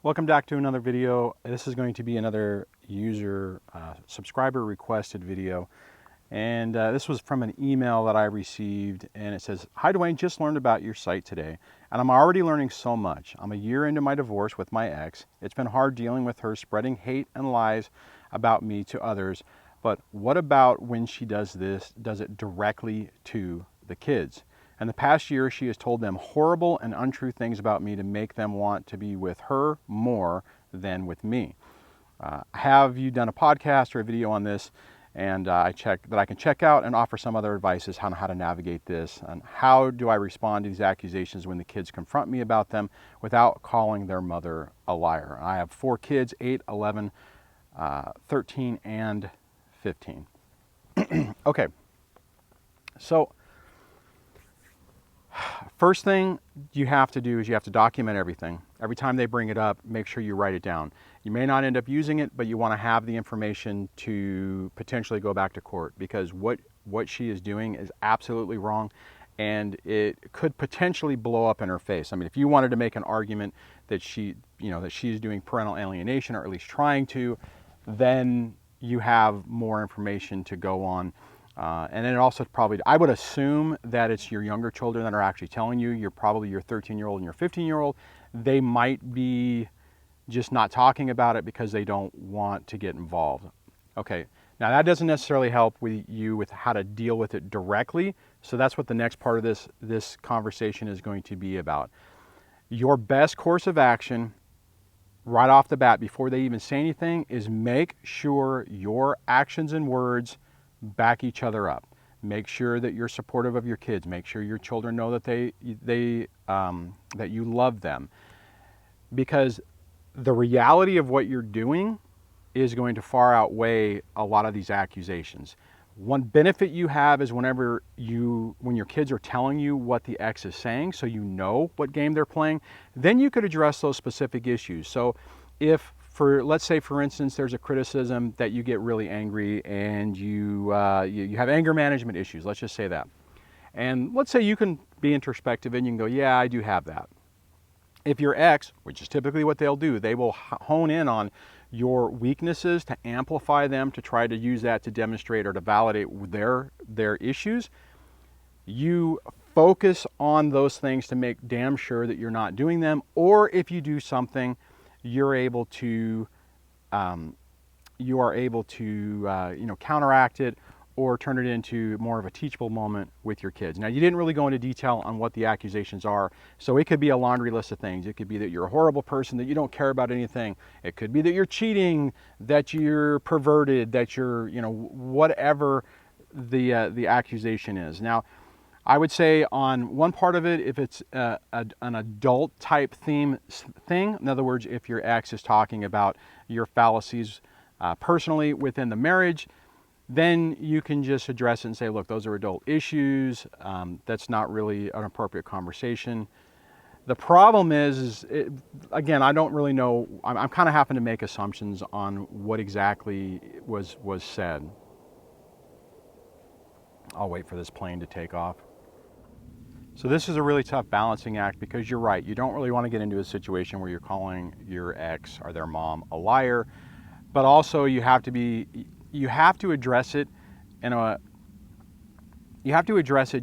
Welcome back to another video. This is going to be another user subscriber requested video. And this was from an email that I received, and it says, "Hi Duane, just learned about your site today, and I'm already learning so much. I'm a year into my divorce with my ex. It's been hard dealing with her spreading hate and lies about me to others, but what about when she does it directly to the kids? In the past year, she has told them horrible and untrue things about me to make them want to be with her more than with me. Have you done a podcast or a video on this? And I can check out and offer some other advices on how to navigate this. And how do I respond to these accusations when the kids confront me about them without calling their mother a liar?" I have 4 kids, 8, 11, 13, and 15. Okay, so first thing you have to do is you have to document everything. Every time they bring it up, make sure you write it down. You may not end up using it, but you want to have the information to potentially go back to court, because what she is doing is absolutely wrong, and it could potentially blow up in her face. I mean, if you wanted to make an argument that she's doing parental alienation, or at least trying to, then you have more information to go on. And then it also probably, I would assume that it's your younger children that are actually telling you. You're probably your 13-year-old and your 15-year-old. They might be just not talking about it because they don't want to get involved. Okay, now that doesn't necessarily help with how to deal with it directly. So that's what the next part of this conversation is going to be about. Your best course of action right off the bat, before they even say anything, is make sure your actions and words back each other up. Make sure that you're supportive of your kids. Make sure your children know that that you love them, because the reality of what you're doing is going to far outweigh a lot of these accusations. One benefit you have is when your kids are telling you what the ex is saying, so you know what game they're playing, then you could address those specific issues. So if, let's say for instance, there's a criticism that you get really angry and you have anger management issues, let's just say that. And let's say you can be introspective and you can go, yeah, I do have that. If your ex, which is typically what they'll do, they will hone in on your weaknesses to amplify them, to try to use that to demonstrate or to validate their issues. You focus on those things to make damn sure that you're not doing them, or if you do something, you are able to counteract it or turn it into more of a teachable moment with your kids. Now, you didn't really go into detail on what the accusations are, so it could be a laundry list of things. It could be that you're a horrible person, that you don't care about anything. It could be that you're cheating, that you're perverted, that you're, whatever the accusation is. Now, I would say on one part of it, if it's an adult type thing, in other words, if your ex is talking about your fallacies personally within the marriage, then you can just address it and say, look, those are adult issues. That's not really an appropriate conversation. The problem is again, I don't really know. I'm kind of having to make assumptions on what exactly was said. I'll wait for this plane to take off. So this is a really tough balancing act, because you're right. You don't really want to get into a situation where you're calling your ex or their mom a liar, but also you have to address it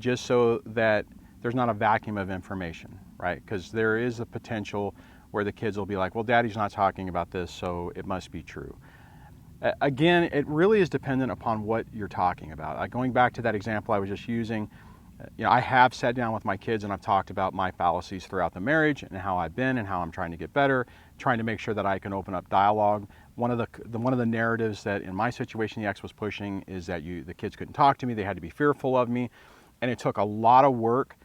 just so that there's not a vacuum of information, right? Because there is a potential where the kids will be like, well, daddy's not talking about this, so it must be true. Again, it really is dependent upon what you're talking about. Going back to that example I was just using, I have sat down with my kids and I've talked about my fallacies throughout the marriage and how I've been and how I'm trying to get better, trying to make sure that I can open up dialogue. One of the narratives that in my situation the ex was pushing is that the kids couldn't talk to me, they had to be fearful of me, and it took a lot of work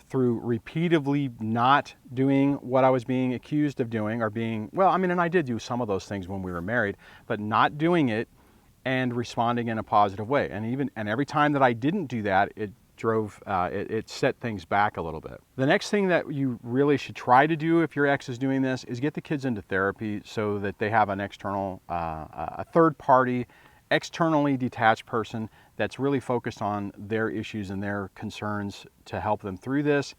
through repeatedly not doing what I was being accused of doing, or and I did do some of those things when we were married, but not doing it and responding in a positive way. And every time that I didn't do that, it set things back a little bit. The next thing that you really should try to do if your ex is doing this is get the kids into therapy, so that they have an external, a third party, externally detached person that's really focused on their issues and their concerns to help them through this.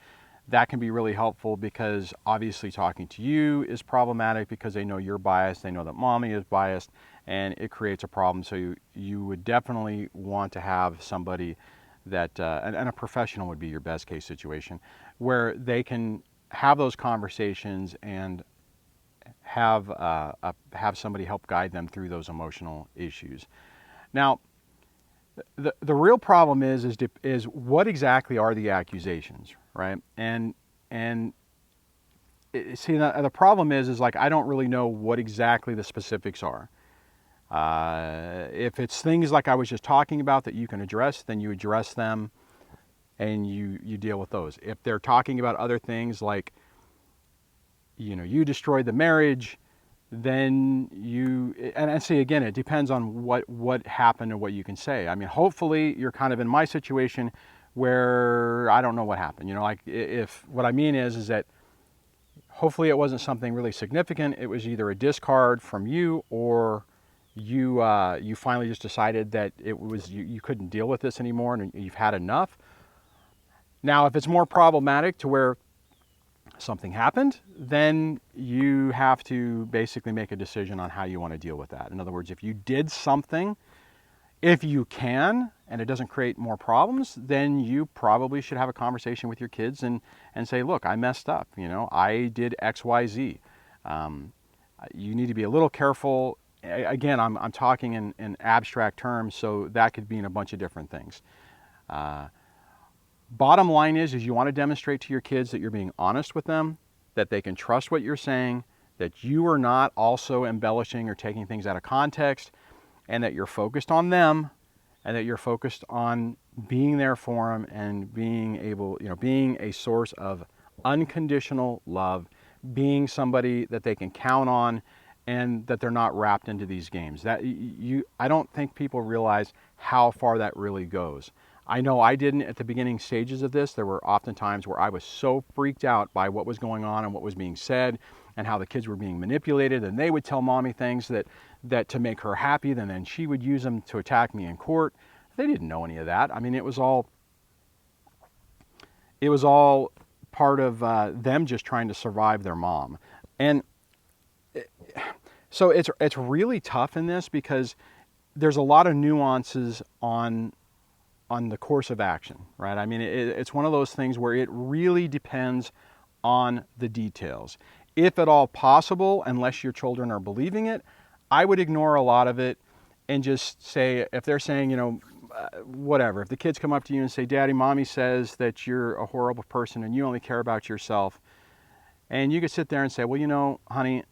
that can be really helpful, because obviously talking to you is problematic because they know you're biased, they know that mommy is biased, and it creates a problem. So you would definitely want to have somebody that, and a professional would be your best case situation, where they can have those conversations and have somebody help guide them through those emotional issues. Now, the real problem is what exactly are the accusations, right? And see, the problem is like I don't really know what exactly the specifics are. If it's things like I was just talking about that you can address, then you address them and you deal with those. If they're talking about other things like, you destroyed the marriage, then and see, again, it depends on what happened and what you can say. I mean, hopefully you're kind of in my situation where I don't know what happened. Like if what I mean is that hopefully it wasn't something really significant. It was either a discard from you, or you finally just decided that it was you couldn't deal with this anymore and you've had enough. Now, if it's more problematic to where something happened, then you have to basically make a decision on how you want to deal with that. In other words, if you did something, if you can, and it doesn't create more problems, then you probably should have a conversation with your kids and say, look, I messed up. I did X, Y, Z. You need to be a little careful. Again, I'm talking in abstract terms, so that could mean a bunch of different things. Bottom line is you want to demonstrate to your kids that you're being honest with them, that they can trust what you're saying, that you are not also embellishing or taking things out of context, and that you're focused on them, and that you're focused on being there for them and being able, being a source of unconditional love, being somebody that they can count on, and that they're not wrapped into these games. I don't think people realize how far that really goes. I know I didn't at the beginning stages of this. There were often times where I was so freaked out by what was going on and what was being said and how the kids were being manipulated, and they would tell mommy things that to make her happy, and then she would use them to attack me in court. They didn't know any of that. I mean, it was all part of them just trying to survive their mom. And so it's really tough in this because there's a lot of nuances on the course of action, right? I mean, it's one of those things where it really depends on the details. If at all possible, unless your children are believing it, I would ignore a lot of it and just say, if they're saying, whatever, if the kids come up to you and say, Daddy, Mommy says that you're a horrible person and you only care about yourself, and you could sit there and say, well, honey,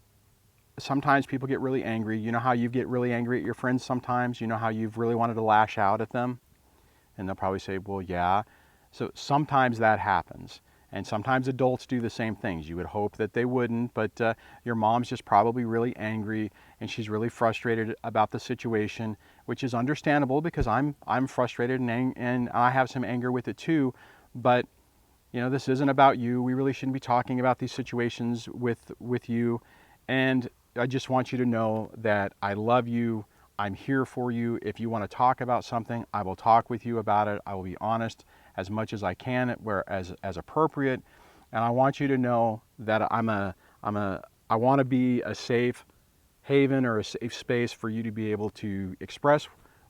sometimes people get really angry. You know how you get really angry at your friends sometimes? You know how you've really wanted to lash out at them? And they'll probably say, well, yeah. So sometimes that happens. And sometimes adults do the same things. You would hope that they wouldn't, but your mom's just probably really angry and she's really frustrated about the situation, which is understandable because I'm frustrated and I have some anger with it too. But this isn't about you. We really shouldn't be talking about these situations with you. And I just want you to know that I love you. I'm here for you. If you want to talk about something, I will talk with you about it. I will be honest as much as I can, as appropriate. And I want you to know that I want to be a safe haven or a safe space for you to be able to express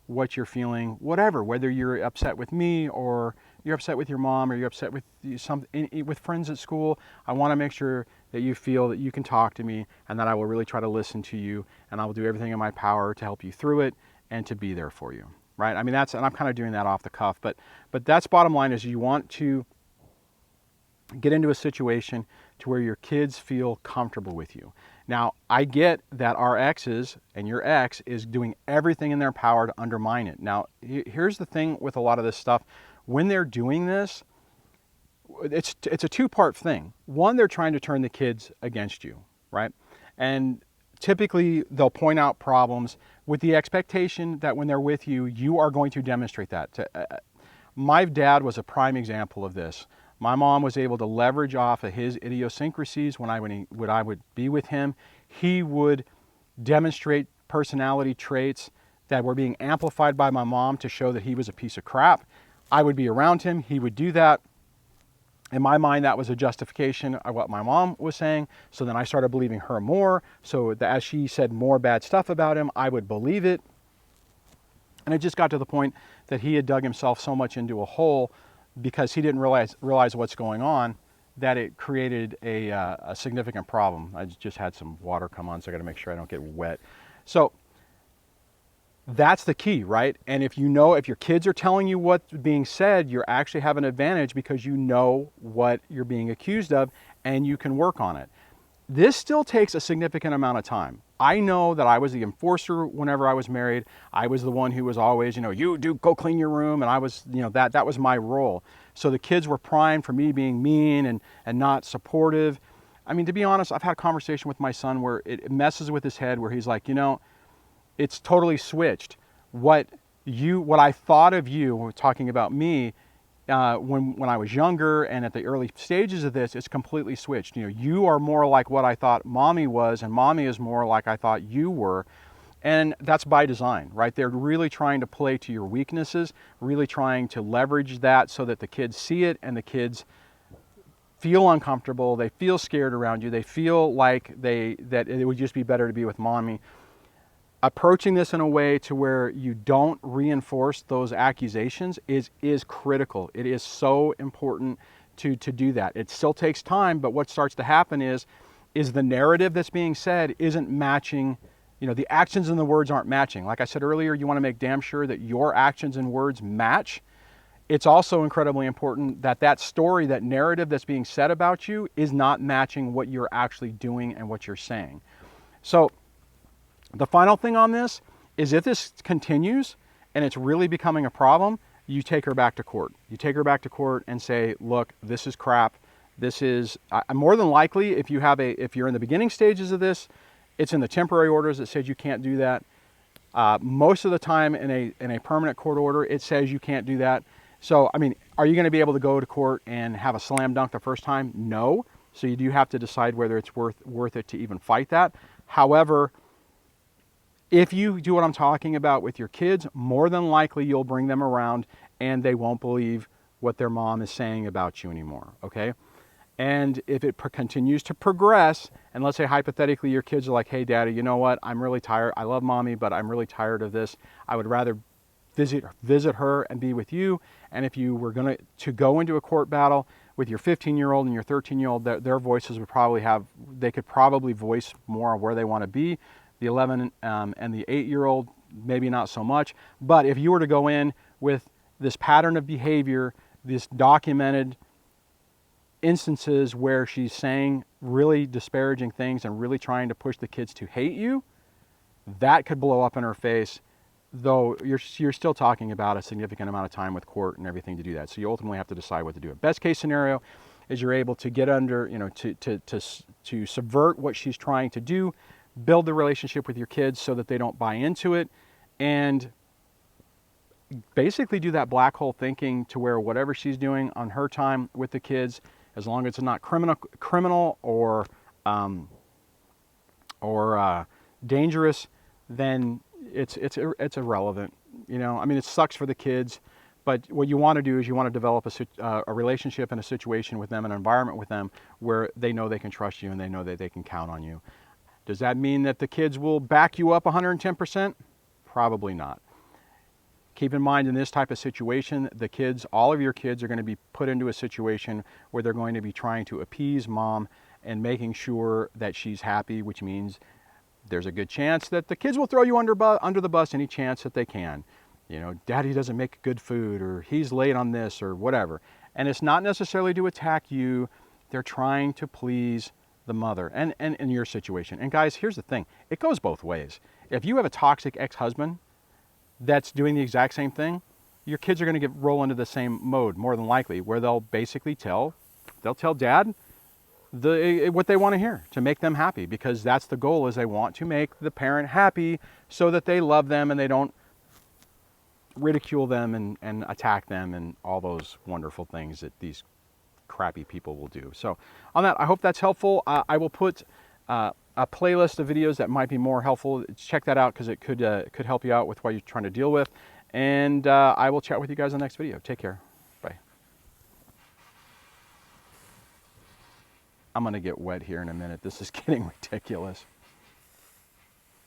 what you're feeling, whatever, whether you're upset with me or you're upset with your mom or you're upset with with friends at school. I want to make sure that you feel that you can talk to me and that I will really try to listen to you, and I will do everything in my power to help you through it and to be there for you, right? I mean, and I'm kind of doing that off the cuff, but that's bottom line is you want to get into a situation to where your kids feel comfortable with you. Now, I get that our exes and your ex is doing everything in their power to undermine it. Now, here's the thing with a lot of this stuff. When they're doing this, it's a two-part thing. One, they're trying to turn the kids against you, right? And typically, they'll point out problems with the expectation that when they're with you, you are going to demonstrate that. My dad was a prime example of this. My mom was able to leverage off of his idiosyncrasies when I would be with him. He would demonstrate personality traits that were being amplified by my mom to show that he was a piece of crap. I would be around him. He would do that. In my mind, that was a justification of what my mom was saying. So then I started believing her more. So that as she said more bad stuff about him, I would believe it. And it just got to the point that he had dug himself so much into a hole because he didn't realize what's going on, that it created a significant problem. I just had some water come on, so I got to make sure I don't get wet. So that's the key, right? And if you know, if your kids are telling you what's being said, you actually have an advantage because you know what you're being accused of and you can work on it. This still takes a significant amount of time. I know that I was the enforcer whenever I was married. I was the one who was always, you do go clean your room. And I was, that was my role. So the kids were primed for me being mean and not supportive. I mean, to be honest, I've had a conversation with my son where it messes with his head where he's like, it's totally switched. What I thought of you, talking about me, when I was younger and at the early stages of this, it's completely switched. You are more like what I thought mommy was, and mommy is more like I thought you were. And that's by design, right? They're really trying to play to your weaknesses, really trying to leverage that so that the kids see it and the kids feel uncomfortable, they feel scared around you, they feel like that it would just be better to be with mommy. Approaching this in a way to where you don't reinforce those accusations is critical. It is so important to do that. It still takes time, but what starts to happen is the narrative that's being said isn't matching, the actions and the words aren't matching. Like I said earlier, you want to make damn sure that your actions and words match. It's also incredibly important that that story, that narrative that's being said about you is not matching what you're actually doing and what you're saying. So the final thing on this is if this continues and it's really becoming a problem, you take her back to court. You take her back to court and say, look, this is crap. This is, more than likely, if you're in the beginning stages of this, it's in the temporary orders that says you can't do that. Most of the time in a permanent court order, it says you can't do that. So, I mean, are you going to be able to go to court and have a slam dunk the first time? No. So you do have to decide whether it's worth it to even fight that. However, if you do what I'm talking about with your kids, more than likely you'll bring them around and they won't believe what their mom is saying about you anymore, okay? And if it continues to progress, and let's say hypothetically your kids are like, hey, daddy, you know what? I'm really tired. I love mommy, but I'm really tired of this. I would rather visit her and be with you. And if you were going to go into a court battle with your 15-year-old and your 13-year-old, their voices they could probably voice more where they want to be. The 11 and the 8-year-old, maybe not so much. But if you were to go in with this pattern of behavior, this documented instances where she's saying really disparaging things and really trying to push the kids to hate you, that could blow up in her face, though you're still talking about a significant amount of time with court and everything to do that. So you ultimately have to decide what to do. Best case scenario is you're able to get under, to subvert what she's trying to do, build the relationship with your kids so that they don't buy into it, and basically do that black hole thinking to where whatever she's doing on her time with the kids, as long as it's not criminal or dangerous, then it's irrelevant. I mean, it sucks for the kids, but what you want to do is you want to develop a relationship and a situation with them, an environment with them where they know they can trust you and they know that they can count on you. Does that mean that the kids will back you up 110%? Probably not. Keep in mind, in this type of situation, all of your kids are going to be put into a situation where they're going to be trying to appease mom and making sure that she's happy, which means there's a good chance that the kids will throw you under the bus any chance that they can. Daddy doesn't make good food, or he's late on this, or whatever. And it's not necessarily to attack you. They're trying to please the mother and in your situation. And guys, here's the thing. It goes both ways. If you have a toxic ex-husband that's doing the exact same thing, your kids are going to roll into the same mode, more than likely, where they'll basically tell dad what they want to hear to make them happy, because that's the goal, is they want to make the parent happy so that they love them and they don't ridicule them and attack them and all those wonderful things that these crappy people will do. So on that, I hope that's helpful. I will put a playlist of videos that might be more helpful. Check that out because it could help you out with what you're trying to deal with. And I will chat with you guys in the next video. Take care. Bye. I'm going to get wet here in a minute. This is getting ridiculous.